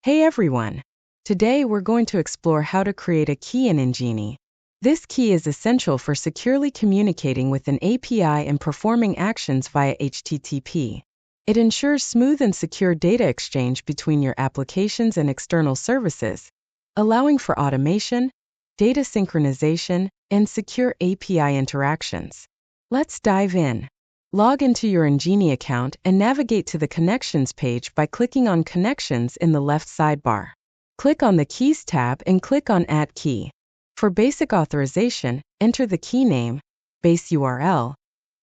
Hey everyone! Today we're going to explore how to create a key in Engini. This key is essential for securely communicating with an API and performing actions via HTTP. It ensures smooth and secure data exchange between your applications and external services, allowing for automation, data synchronization, and secure API interactions. Let's dive in. Log into your Engini account and navigate to the Connections page by clicking on Connections in the left sidebar. Click on the Keys tab and click on Add Key. For basic authorization, enter the key name, base URL,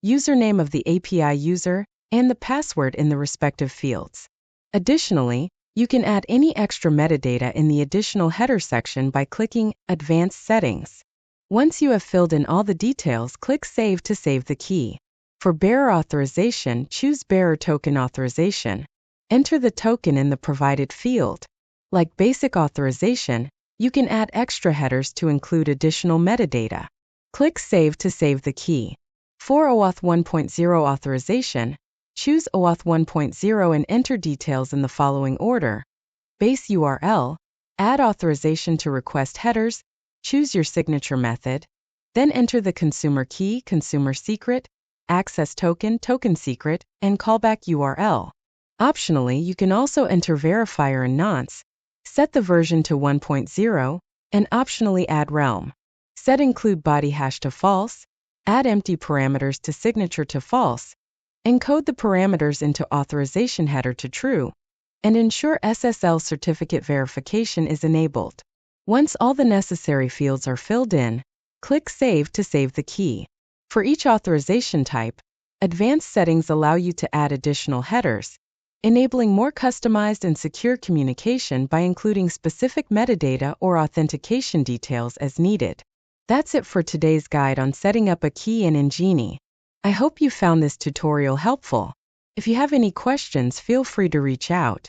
username of the API user, and the password in the respective fields. Additionally, you can add any extra metadata in the additional header section by clicking Advanced Settings. Once you have filled in all the details, click Save to save the key. For bearer authorization, choose Bearer Token Authorization. Enter the token in the provided field. Like basic authorization, you can add extra headers to include additional metadata. Click Save to save the key. For OAuth 1.0 authorization, choose OAuth 1.0 and enter details in the following order. Base URL, add authorization to request headers, choose your signature method, then enter the consumer key, consumer secret, access token, token secret, and callback URL. Optionally, you can also enter verifier and nonce, set the version to 1.0, and optionally add realm. Set include body hash to false, add empty parameters to signature to false, encode the parameters into authorization header to true, and ensure SSL certificate verification is enabled. Once all the necessary fields are filled in, click Save to save the key. For each authorization type, advanced settings allow you to add additional headers, enabling more customized and secure communication by including specific metadata or authentication details as needed. That's it for today's guide on setting up a key in Engini. I hope you found this tutorial helpful. If you have any questions, feel free to reach out.